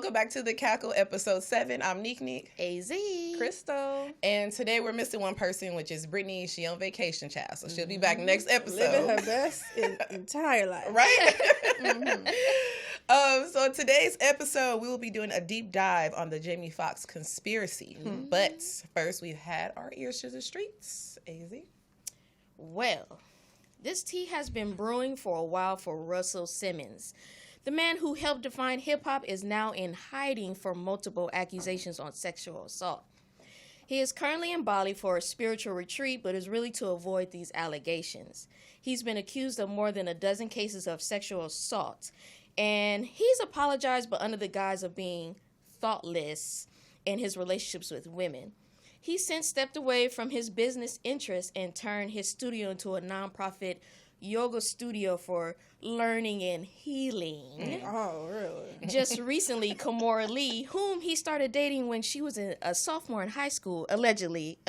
welcome back to The Cackle, episode 7. I'm Nik'Nik. AZ. Chrystal. And today we're missing one person, which is Britani. She on vacation, child, so she'll be back next episode. Living her best entire life. Right? So today's episode, we will be doing a deep dive on the Jamie Foxx conspiracy. But first, we've had our ears to the streets. AZ? Well, this tea has been brewing for a while for Russell Simmons. The man who helped define hip-hop is now in hiding for multiple accusations on sexual assault. He is currently in Bali for a spiritual retreat, but is really to avoid these allegations. He's been accused of more than a dozen cases of sexual assault, and he's apologized, but under the guise of being thoughtless in his relationships with women. He since stepped away from his business interests and turned his studio into a nonprofit yoga studio for learning and healing. Oh, really? Just recently, Kimora Lee, whom he started dating when she was a sophomore in high school, allegedly,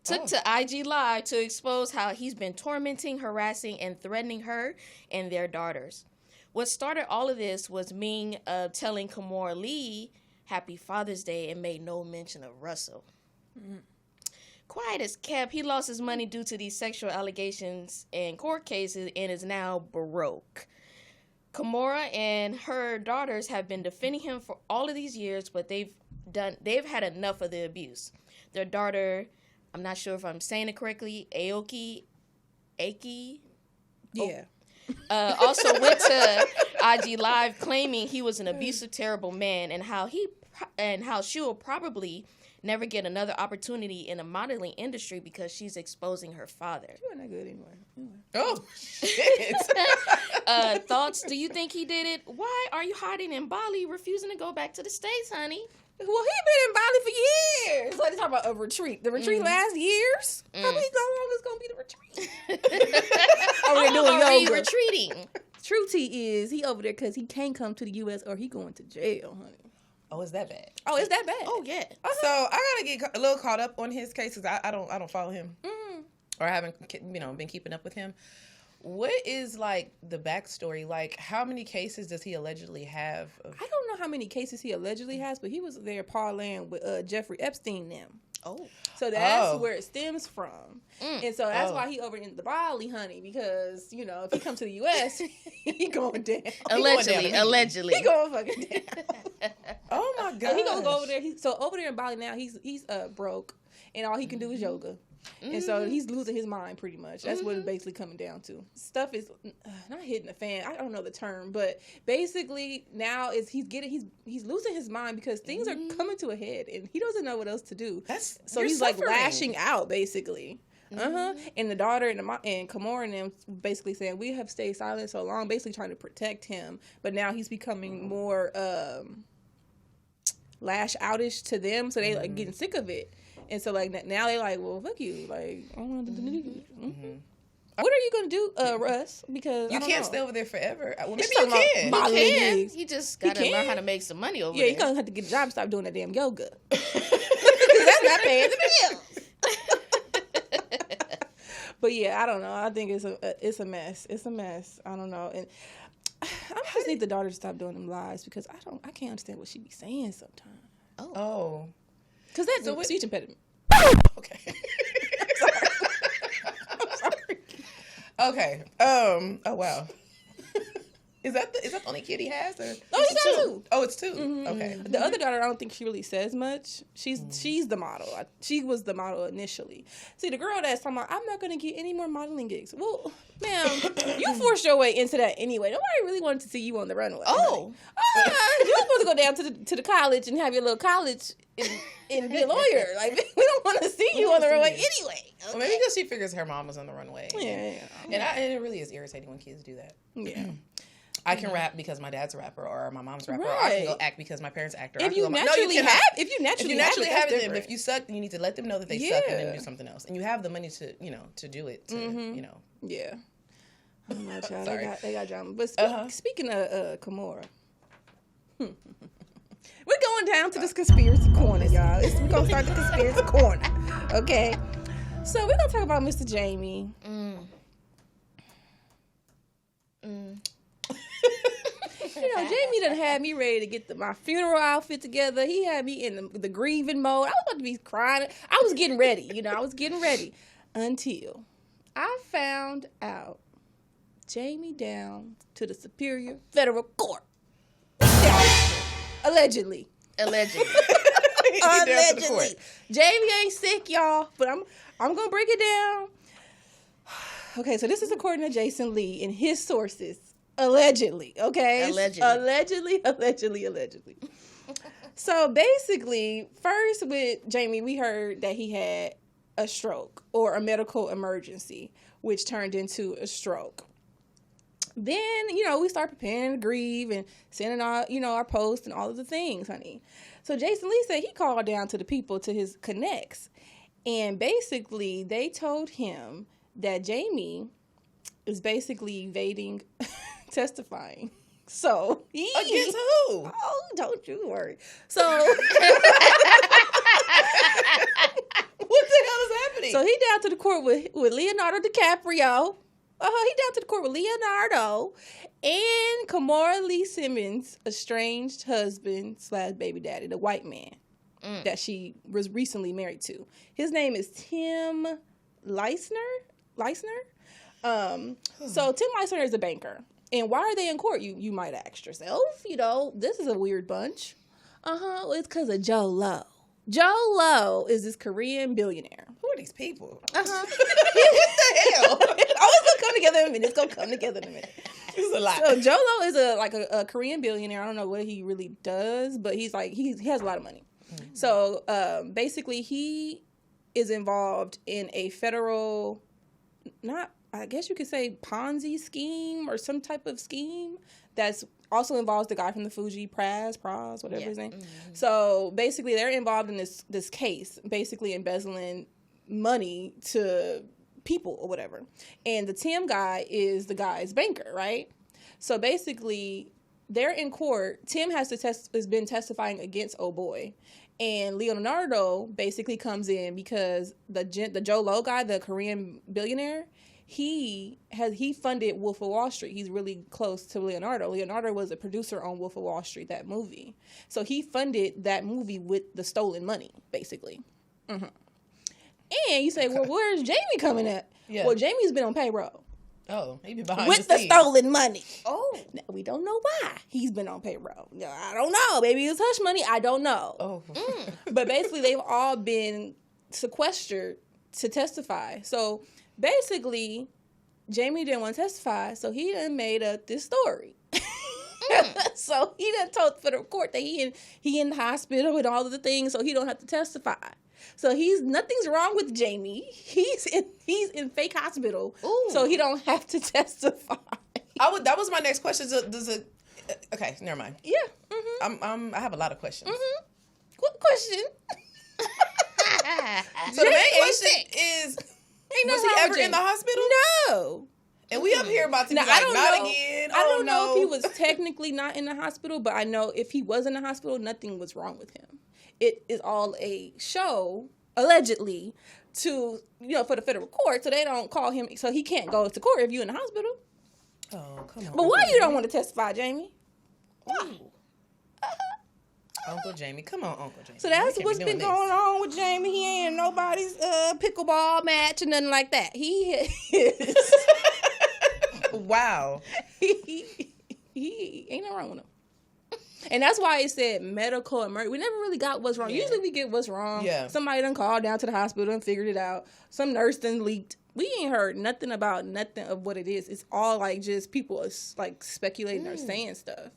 took to IG Live to expose how he's been tormenting, harassing, and threatening her and their daughters. What started all of this was Ming telling Kimora Lee Happy Father's Day and made no mention of Russell. Quiet as kept, he lost his money due to these sexual allegations and court cases and is now broke. Kimora and her daughters have been defending him for all of these years, but they've had enough of the abuse. Their daughter, I'm not sure if I'm saying it correctly, Aoki, Yeah. Also went to IG Live claiming he was an abusive, terrible man, and how she will probably never get another opportunity in the modeling industry because she's exposing her father. She wasn't that good anyway. Oh, shit. Thoughts? Do you think he did it? Why are you hiding in Bali, refusing to go back to the States, honey? Well, he been in Bali for years. Like, they talk about a retreat. The retreat lasts years? How long is going to be the retreat? How they doing long are you yoga? retreating? True tea is he over there because he can't come to the U.S. or he going to jail, honey. Oh, is that bad? Oh, is that bad? Oh, yeah. So I gotta get a little caught up on his case because I don't follow him or I haven't been keeping up with him. What is like the backstory? Like, how many cases does he allegedly have? I don't know how many cases he allegedly has, but he was there parlaying with Jeffrey Epstein now. Oh. So that's where it stems from. And so that's why he over in the Bali, honey, because, if he comes to the U.S., he going down. Allegedly. He going fucking down. Oh, my God. So he gonna go over there. So over there in Bali now, he's broke, and all he can do is yoga. And so he's losing his mind pretty much. That's what it's basically coming down to. Stuff is not hitting the fan. I don't know the term, but basically now he's losing his mind because things are coming to a head and he doesn't know what else to do. So he's suffering. Like lashing out basically. And the daughter and Kimora and them basically saying we have stayed silent so long, basically trying to protect him. But now he's becoming more lash outish to them, so they like getting sick of it. And so, like, now they like, well, fuck you. Like, I don't want to do What are you going to do, Russ? Because you can't stay over there forever. Well, maybe you you can. You can. You just got to learn how to make some money over there. Yeah, you're going to have to get a job and stop doing that damn yoga. Because that's not paying the bills. But, yeah, I don't know. I think it's a mess. It's a mess. I don't know. And I just need the daughter to stop doing them lies because I can't understand what she be saying sometimes. Oh. Because that's a speech impediment. Okay. I'm sorry. Okay. Oh wow. Is that the only kid he has? Or? No, he got two. Oh, it's two. Okay. The other daughter, I don't think she really says much. She's the model. She was the model initially. See, the girl that's talking about, I'm not going to get any more modeling gigs. Well, ma'am, you forced your way into that anyway. Nobody really wanted to see you on the runway. Oh. You were supposed to go down to the college and have your little college and be a lawyer. Like, we don't want to see you on the runway anyway. Okay. Well, maybe because she figures her mom was on the runway. Yeah. And it really is irritating when kids do that. Yeah. I can rap because my dad's a rapper or my mom's a rapper. Right. Or I can go act because my parents are actor. If you naturally have it, then if you suck, you need to let them know that they suck and then do something else. And you have the money to do it. Yeah. I don't know, child. Sorry. They got drama. But speaking of Kimora, we're going down to this conspiracy corner, y'all. We're going to start the conspiracy corner. Okay? So we're going to talk about Mr. Jamie. Jamie done had me ready to get my funeral outfit together. He had me in the grieving mode. I was about to be crying. I was getting ready. I was getting ready until I found out Jamie down to the Superior Federal Court. Allegedly. Allegedly. Jamie ain't sick, y'all, but I'm gonna break it down. Okay, so this is according to Jason Lee and his sources. Allegedly, okay? Allegedly. So basically, first with Jamie, we heard that he had a stroke or a medical emergency, which turned into a stroke. Then, we start preparing to grieve and sending our, our posts and all of the things, honey. So Jason Lee said he called down to the people, to his connects. And basically, they told him that Jamie is basically evading testifying. So against who? Oh, don't you worry. So what the hell is happening? So he down to the court with Leonardo DiCaprio. He down to the court with Leonardo and Kamora Lee Simmons' estranged husband / baby daddy, the white man that she was recently married to. His name is Tim Leisner. So Tim Leisner is a banker. And why are they in court? You might ask yourself. This is a weird bunch. It's because of Joe Lo. Joe Lo is this Korean billionaire. Who are these people? What the hell? It's gonna come together in a minute. It's a lot. So Joe Lo is a Korean billionaire. I don't know what he really does, but he has a lot of money. Mm-hmm. So basically, he is involved in a federal, I guess you could say Ponzi scheme or some type of scheme that's also involves the guy from the Fuji, Praz, whatever his name. Mm-hmm. So basically, they're involved in this case, basically embezzling money to people or whatever. And the Tim guy is the guy's banker, right? So basically, they're in court. Tim has been testifying against oh boy. And Leonardo basically comes in because the Joe Lo guy, the Korean billionaire, he funded Wolf of Wall Street. He's really close to Leonardo. Leonardo was a producer on Wolf of Wall Street, that movie. So he funded that movie with the stolen money, basically. Mm-hmm. And you say, well, where's Jamie coming at? Yeah. Well, Jamie's been on payroll. Oh, he be behind with the stolen money. Oh, now, we don't know why he's been on payroll. I don't know. Maybe it's hush money. I don't know. Oh, but basically, they've all been sequestered to testify. So basically, Jamie didn't want to testify, so he done made up this story. So he done told the federal court that he in the hospital with all of the things, so he don't have to testify. So nothing's wrong with Jamie. He's in fake hospital, so he don't have to testify. That was my next question. Okay, never mind. Yeah. Mm-hmm. I have a lot of questions. Mm-hmm. What question? So the main question is, was he ever in the hospital? No. And we up here about to be like, not again. I don't know if he was technically not in the hospital, but I know if he was in the hospital, nothing was wrong with him. It is all a show, allegedly, for the federal court, so they don't call him, so he can't go to court if you're in the hospital. Oh, come on. But why you don't want to testify, Jamie? Why? Uncle Jamie. Come on, Uncle Jamie. So that's what's been going on with Jamie. He ain't in nobody's pickleball match or nothing like that. He is. Wow. He ain't nothing wrong with him. And that's why it said medical emergency. We never really got what's wrong. Yeah. Usually we get what's wrong. Yeah. Somebody done called down to the hospital and figured it out. Some nurse done leaked. We ain't heard nothing about nothing of what it is. It's all like just people like speculating or saying stuff.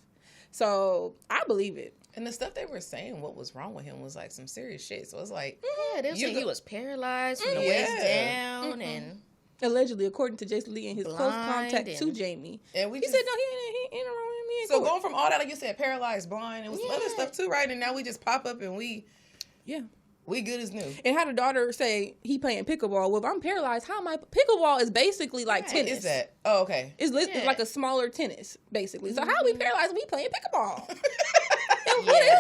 So I believe it. And the stuff they were saying, what was wrong with him was like some serious shit. So it's like, yeah, they were saying he was paralyzed from the waist down and allegedly, according to Jason Lee and his close contact to Jamie. And he said, no, he ain't around him. So going from all that, like you said, paralyzed, blind, and was some other stuff too, right? And now we just pop up and we good as new. And how the daughter say he playing pickleball? Well, if I'm paralyzed, how am I? Pickleball is basically like tennis. What is that? Oh, okay. It's like a smaller tennis, basically. So how are we paralyzed if we playing pickleball?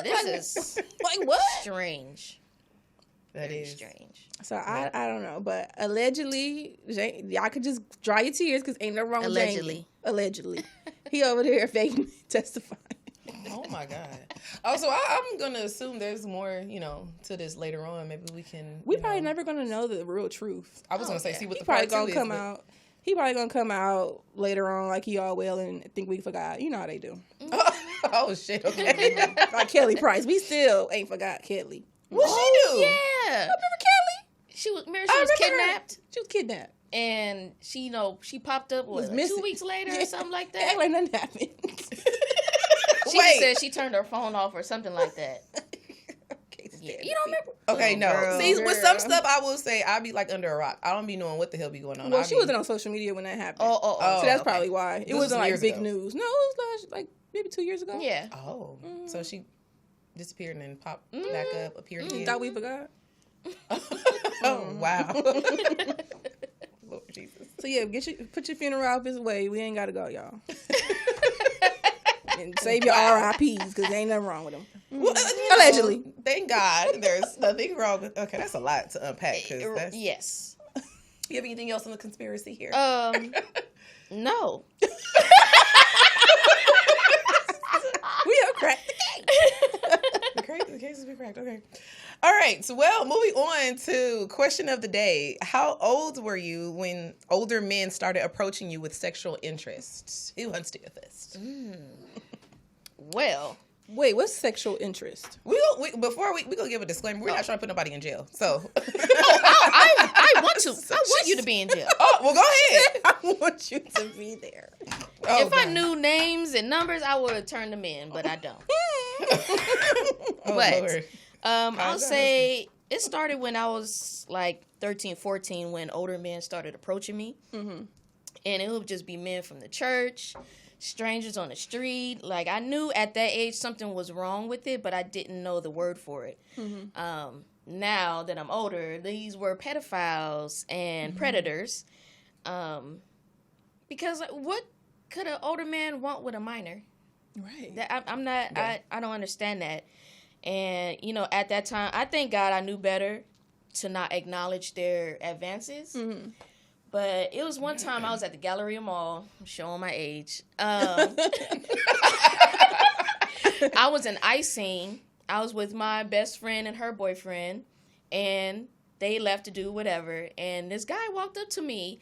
This is like what? Strange. That is strange. So I don't know, but allegedly, y'all could just dry your tears because ain't no wrong with Jamie. Allegedly. He over there faking testifying. Oh my God. Also, I'm gonna assume there's more, to this later on. Maybe we can. We probably never gonna know the real truth. I was gonna say, see what the probably part gonna two come is, out. He probably gonna come out later on like he all well and think we forgot. You know how they do. Oh shit. Okay. Like Kelly Price, we still ain't forgot Kelly. What she do? Yeah. Remember Kelly? She was Remember kidnapped. her. She was kidnapped. And she, she popped up Was like missing. 2 weeks later or something like Act that. like nothing happened. She just said she turned her phone off or something like that. Yeah. You don't remember? Okay, Oh, no. girl. See, with some stuff, I will say I be like under a rock. I don't be knowing what the hell be going on. Well, she wasn't on social media when that happened. Oh. So that's okay. probably why. It This wasn't was like years big ago. news. No, it was like maybe 2 years ago. Yeah. Oh, so she disappeared and then popped back up, appeared again. Thought we forgot. Oh wow. Lord Jesus. So yeah, put your funeral outfits away. We ain't gotta go, y'all. And save your RIPs because there ain't nothing wrong with them. Well, Allegedly. Thank God there's nothing wrong with. Okay, that's a lot to unpack. That's, Yes. You have anything else on the conspiracy here? No. We have cracked the cake. The case has been cracked. Okay. All right. So, well, moving on to question of the day. How old were you when older men started approaching you with sexual interests? Who wants to go first? Well. Wait, what's sexual interest? Before we gonna give a disclaimer. We're not trying to put nobody in jail. So, I want to. I want you to be in jail. oh well, go ahead. I want you to be there. Oh, If I God. knew names and numbers, I would have turned them in, but I don't. Oh, But Lord. I'll say it started when I was like 13, 14 when older men started approaching me. Mm-hmm. And it would just be men from the church, strangers on the street. Like, I knew at that age something was wrong with it, but I didn't know the word for it. Mm-hmm. Now that I'm older, these were pedophiles and predators. Because what could an older man want with a minor? Right. I'm not. Yeah. I don't understand that. And at that time, I thank God I knew better to not acknowledge their advances. Mm-hmm. But it was one time I was at the Galleria Mall. I'm showing my age. I was in icing. I was with my best friend and her boyfriend, and they left to do whatever. And this guy walked up to me,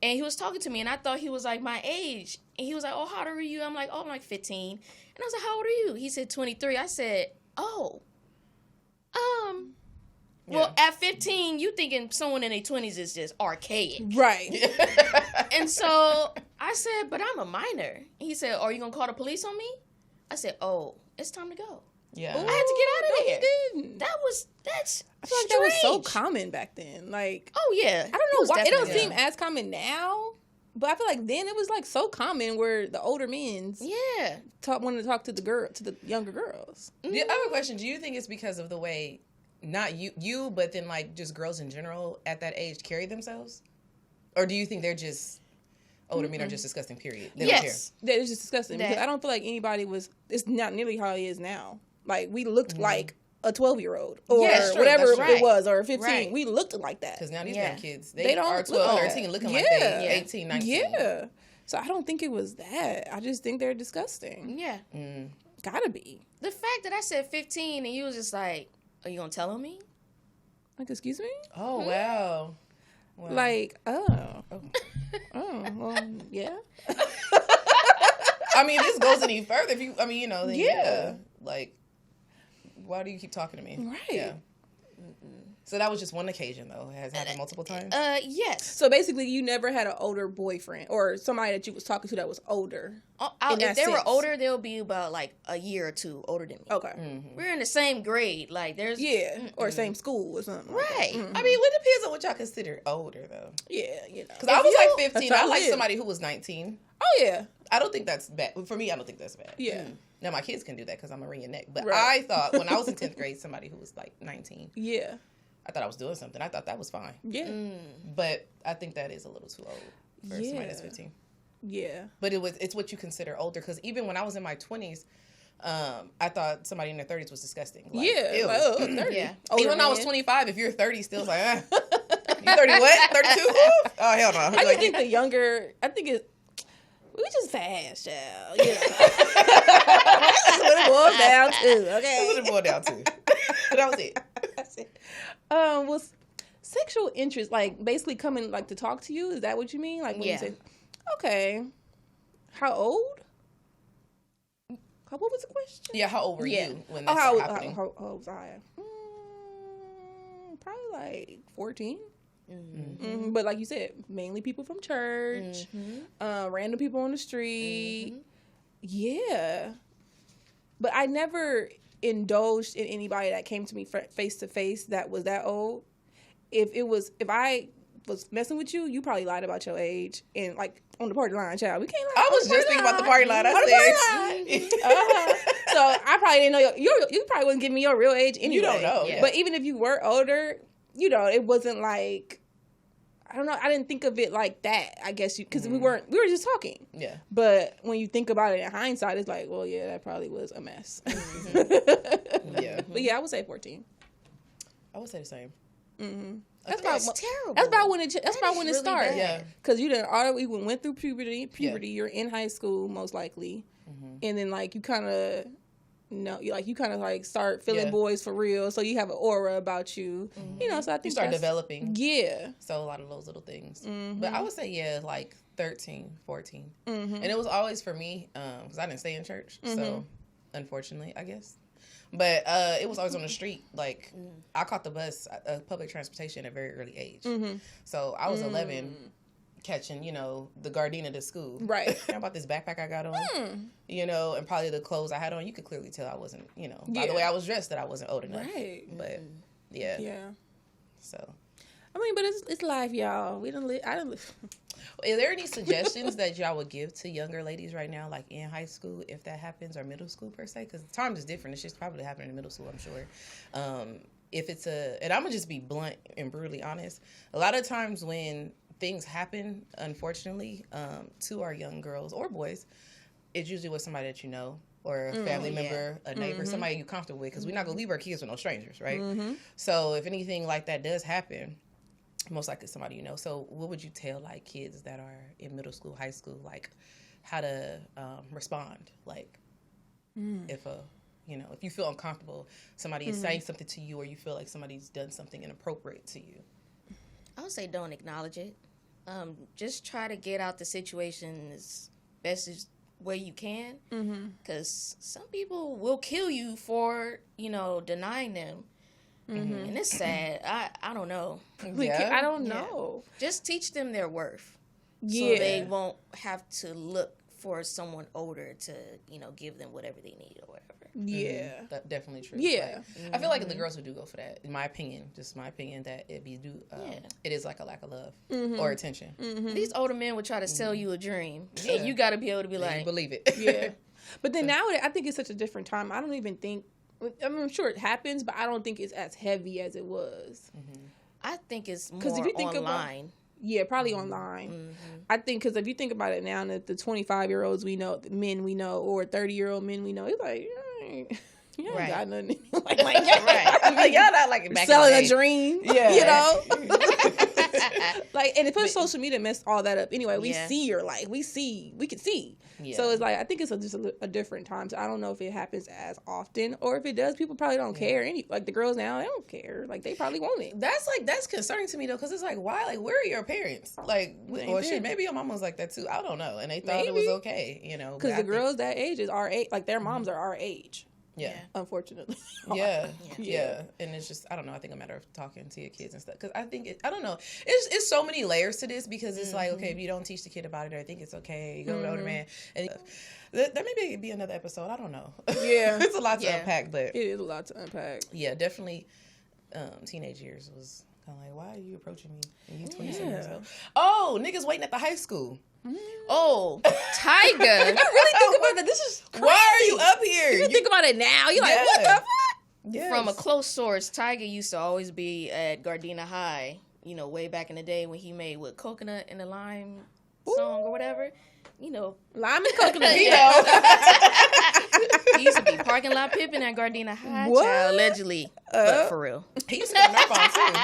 and he was talking to me, and I thought he was like my age. And he was like, "Oh, how old are you?" I'm like, "Oh, I'm like 15." And I was like, "How old are you?" He said 23. I said, "Oh, well, at 15, you thinking someone in their 20s is just archaic." Right. And so I said, "But I'm a minor." He said, "Are you going to call the police on me?" I said, "Oh, it's time to go." Yeah. I had to get out of there. You didn't. That's I feel like strange. that was so common back then. Like, Oh, yeah. I don't know why. It don't definitely- seem as common now. But I feel like then it was like so common where the older men Yeah. wanted to talk to the younger girls. I have a question. Do you think it's because of the way, not you, but then like just girls in general at that age carry themselves? Or do you think they're just, older men are just disgusting, period? They don't care. Yes. That is just disgusting because I don't feel like anybody it's not nearly how it is now. Like, we looked like a 12-year-old or Yeah, true. whatever That's true. it was, or 15. Right. We looked like that. Because now these Yeah. damn kids, They they don't are look 12, like 13, that. looking Yeah. like they 18, 19. Yeah. So I don't think it was that. I just think they're disgusting. Yeah. Gotta be. The fact that I said 15 and you was just like, "Are you going to tell on me?" Like, excuse me? Oh, wow. Like, well, yeah. I mean, this goes any further. If you, I mean, then Yeah. like, why do you keep talking to me? Right. Yeah. So that was just one occasion, though. It has happened multiple times. Yes. So basically, you never had an older boyfriend or somebody that you was talking to that was older. In If that they were sense. older, they'll be about like a year or two older than me. Okay. We're in the same grade. Like, there's... Yeah. Or same school or something. like that. Right. I mean, it depends on what y'all consider older, though. Yeah, Because I was like 15. That's I how like it is. somebody who was 19. Oh, yeah. I don't think that's bad. For me, I don't think that's bad. Yeah. Now, my kids can do that because I'm a ring your neck. But Right. I thought when I was in 10th grade, somebody who was like 19, Yeah. I thought I was doing something. I thought that was fine. Yeah. But I think that is a little too old for somebody that's 15. Yeah. But it's what you consider older. Because even when I was in my 20s, I thought somebody in their 30s was disgusting. Like, Yeah. ew. Like, 30. Yeah. Older Even when I was man. 25, if you're 30, still it's like, you 30 what? 32? Oh, hell no. I just think the younger, We just fast, child. You know. That's what it boils down to. Okay. That's what it boiled down to. That was it. That's it. Well, sexual interest, like basically coming like to talk to you. Is that what you mean? Like when you say, okay, how old? What was the question? Yeah, how old were you when that how, started happening? How old was I? Probably like 14. But like you said, mainly people from church, random people on the street. Yeah. But I never indulged in anybody that came to me face to face that was that old. If I was messing with you, you probably lied about your age and like on the party line, child. We can't lie. I was just thinking about the party line. I said, so I probably didn't know you probably wasn't giving me your real age anyway. You don't know. Yeah. But even if you were older, you know, it wasn't like, I don't know. I didn't think of it like that. I guess because we were just talking. Yeah. But when you think about it in hindsight, it's like, well, yeah, that probably was a mess. Yeah. But yeah, I would say 14. I would say the same. That's terrible. That's about when it. That's about when it really started. bad. Yeah. Because you done already went through puberty. You're in high school most likely, and then like you kind of. No, you kind of like start feeling boys for real, so you have an aura about you, you know. So I think you start developing. Yeah. So a lot of those little things, but I would say like 13, 14, and it was always for me because I didn't stay in church, so unfortunately, I guess. But it was always on the street. Like I caught the bus, public transportation at a very early age, so I was 11. Catching, you know, the Gardena to school. Right. How about this backpack I got on? You know, and probably the clothes I had on. You could clearly tell I wasn't, you know, by the way I was dressed that I wasn't old enough. Right. But yeah. Yeah. So. I mean, but it's life, y'all. I don't live. Are there any suggestions that y'all would give to younger ladies right now, like in high school, if that happens, or middle school per se? Because times is different. It's just probably happening in middle school, I'm sure. If it's and I'm gonna just be blunt and brutally honest. A lot of times when things happen, unfortunately, to our young girls or boys, it's usually with somebody that you know, or a family member, a neighbor, somebody you're comfortable with, because we're not going to leave our kids with no strangers, right? So if anything like that does happen, most likely somebody you know. So what would you tell, like, kids that are in middle school, high school, like, how to respond? Like, if you feel uncomfortable, somebody is saying something to you, or you feel like somebody's done something inappropriate to you. I would say don't acknowledge it. Just try to get out the situation as best as way you can, because some people will kill you for, you know, denying them. And it's sad. I don't know. I don't know. Just teach them their worth. Yeah. So they won't have to look for someone older to, you know, give them whatever they need or whatever. Yeah. That's definitely true. Yeah. Like, I feel like the girls who do go for that, in my opinion, that it is like a lack of love or attention. These older men would try to sell you a dream, and you got to be able to be like, you believe it. Yeah. But then nowadays, I think it's such a different time. I don't even think, I mean, I'm sure it happens, but I don't think it's as heavy as it was. I think it's more If you think online. Yeah, probably online. I think because if you think about it now, that the 25-year-olds we know, men we know, or 30-year-old men we know, it's like, you ain't got nothing. like y'all not like back selling in the a dream. Yeah. You know? Like, and if social media messed all that up anyway, we see your life. We can see. Yeah. So it's like, I think it's just a different time. So I don't know if it happens as often, or if it does, people probably don't care. Like the girls now, they don't care. Like they probably want it. That's concerning to me though, because it's like, why? Like, where are your parents? Like, or shit, maybe your mom was like that too. I don't know, and they thought it was okay, you know. Because the girls that age is our age. Like their moms are our age. Yeah. Unfortunately. Yeah. And it's just, I don't know, I think a matter of talking to your kids and stuff. Because I think, I don't know, it's so many layers to this, because it's like, okay, if you don't teach the kid about it, or think it's okay, you go to the older man. And that maybe be another episode. I don't know. Yeah. It's a lot to unpack, but. It is a lot to unpack. Yeah, definitely teenage years was kind of like, why are you approaching me? And you 27 years old. Oh, niggas waiting at the high school. Oh, Tiger. I really think about that. This is crazy. Why are you up here? You think about it now. You're like, what the fuck? Yes. From a close source, Tiger used to always be at Gardena High, you know, way back in the day when he made Coconut and the Lime song or whatever. You know, lime and coconut. You know. He used to be parking lot pimping at Gardena High, child, allegedly. But for real. He used to go to Narbonne too.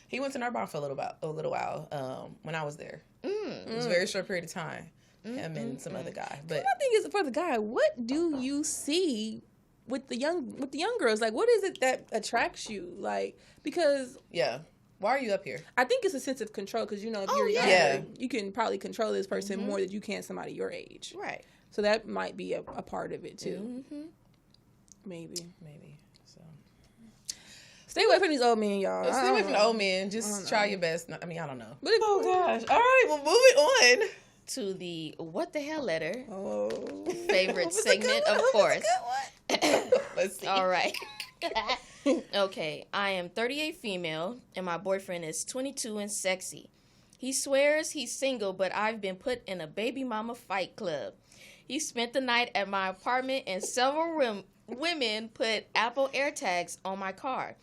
He went to Narbonne for a little while when I was there. It was a very short period of time. him and some other guy. But my thing is for the guy, what do you see with the young girls? Like, what is it that attracts you? Like, because why are you up here? I think it's a sense of control because if you're younger, you can probably control this person more than you can somebody your age. Right. So that might be a part of it too. Maybe. So stay away from these old men, y'all. stay away from the old men. Just try your best. I mean, I don't know. But Oh gosh. All right. Well, moving on to the what the hell letter. Oh, Favorite segment, of course. Let's see. All right. Okay, I am 38 female, and my boyfriend is 22 and sexy. He swears he's single, but I've been put in a baby mama fight club. He spent the night at my apartment, and several women put Apple AirTags on my car.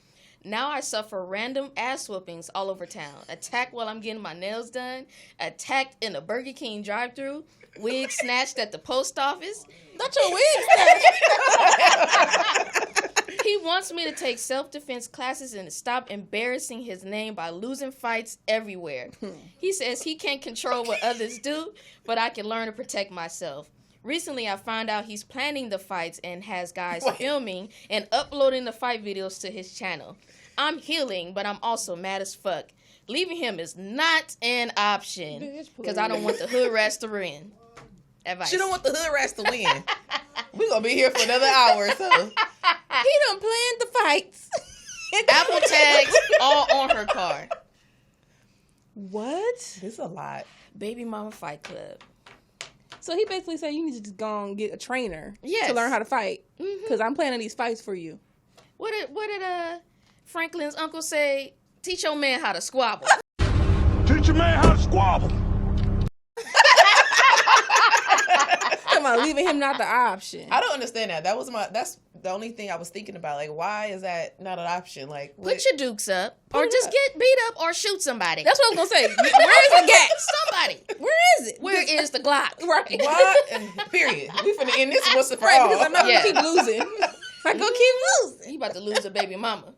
Now I suffer random ass whoopings all over town. Attacked while I'm getting my nails done. Attacked in a Burger King drive-thru. Wig snatched at the post office. not your wig snatched. He wants me to take self-defense classes and stop embarrassing his name by losing fights everywhere. He says he can't control what others do, but I can learn to protect myself. Recently, I found out he's planning the fights and has guys filming and uploading the fight videos to his channel. I'm healing, but I'm also mad as fuck. Leaving him is not an option because I don't want the hood rats to win. Advice. She don't want the hood rats to win. We're going to be here for another hour or so. He done planned the fights. Apple tags all on her car. What? This is a lot. Baby mama fight club. So he basically said you need to just go and get a trainer Yes. to learn how to fight. Because I'm planning these fights for you. What did Franklin's uncle say? Teach your man how to squabble. Teach your man how to squabble. Come on, leaving him not the option. I don't understand that. That's the only thing I was thinking about. Like, why is that not an option? Like, Put your dukes up, or just get beat up, or shoot somebody. That's what I was going to say. Where is the gap? Somebody. Where is it? Where is the Glock? Right. what? And period. We finna end this once and for Right, all. because I know Yeah. we keep losing. I go keep losing. He about to lose a baby mama.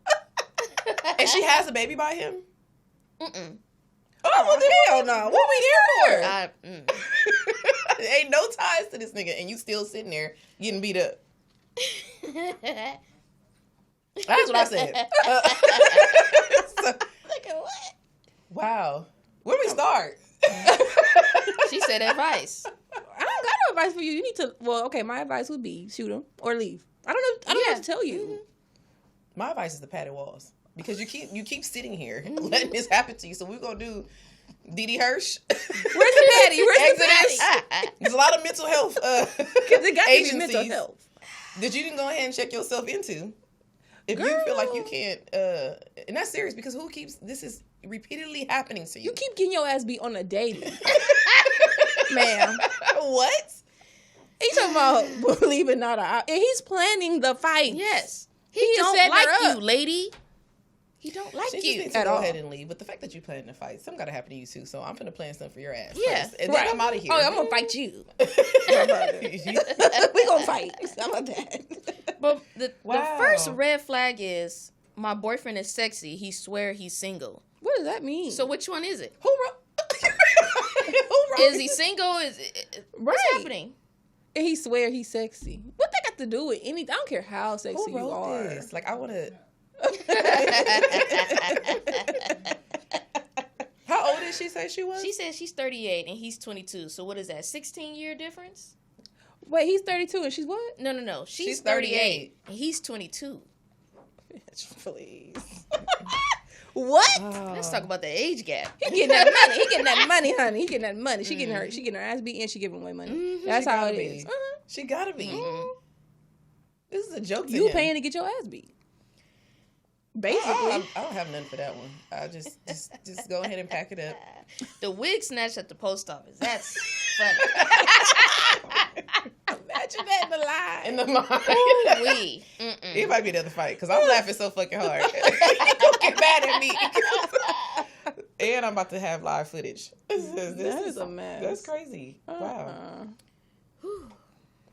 And she has a baby by him? Mm-mm. Oh, well, hell no. What we here for? Ain't no ties to this nigga, and you still sitting there getting beat up. That's what I said. Look at what? Wow. Where do we start? She said advice. I don't got no advice for you. You need to. Well, okay. My advice would be shoot him or leave. I don't know. I don't know what to tell you. My advice is the padded walls. Because you keep sitting here letting this happen to you. So we're going to do Dee Hirsch. Where's the daddy? Where's the Exodus. daddy? There's a lot of mental health Because it got to be agencies mental health. that you can go ahead and check yourself into. If you feel like you can't, and that's serious because this is repeatedly happening to you. You keep getting your ass beat on a daily. Ma'am. What? He's talking about believing not a. And he's planning the fight. Yes. He is don't setting like her you, up. lady. He don't like She just you. needs to at go all. ahead and leave. But the fact that you planning to fight, something got to happen to you too. So I'm finna plan something for your ass. Yeah. First, and then I'm out of here. Oh, I'm gonna fight you. We gonna fight. How about that? But the Wow. first red flag is my boyfriend is sexy. He swear he's single. What does that mean? So which one is it? Who wrote? Is he single? What's Right. happening? And he swear he's sexy. What that got to do with anything? I don't care how sexy Who you wrote are. this? Like, I want to. How old did she say she was? She says she's 38 and he's 22. So what is that? 16-year difference? Wait, he's 32 and she's what? No. She's 38 and he's 22. Bitch, please. What? Let's talk about the age gap. He getting that money. He getting that money, honey. He getting that money. She getting her. She getting her ass beat and she giving away money. That's She how gotta it be. is. She gotta be. This is a joke to You him. paying to get your ass beat. Basically. I don't have none for that one. I just go ahead and pack it up. The wig snatched at the post office. That's funny. Imagine that in the line. In the mind. Ooh-wee. It might be the other fight because I'm laughing so fucking hard. He gonna get mad at me. And I'm about to have live footage. That is a mess. That's crazy. Wow.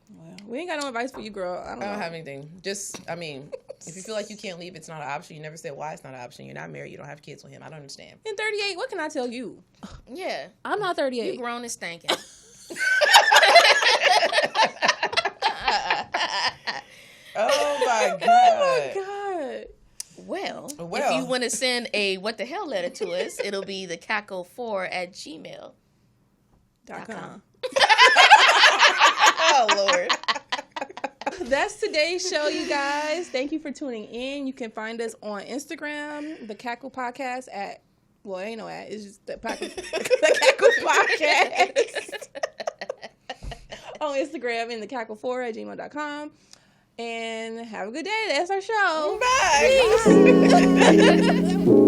Well, we ain't got no advice for you, girl. I don't I know. don't have anything. Just, I mean, if you feel like you can't leave, it's not an option. You never said why it's not an option. You're not married. You don't have kids with him. I don't understand. In 38, what can I tell you? Yeah. I'm not 38. You grown and stinking. Oh my god. Oh my god. Well, if you want to send a what the hell letter to us, it'll be the cackle4@gmail.com. Oh Lord. That's today's show, you guys. Thank you for tuning in. You can find us on Instagram, the Cackle Podcast at, well, ain't no at, it's just the Cackle Podcast. On Instagram and the cackle4@gmail.com. And have a good day. That's our show. Bye. Peace.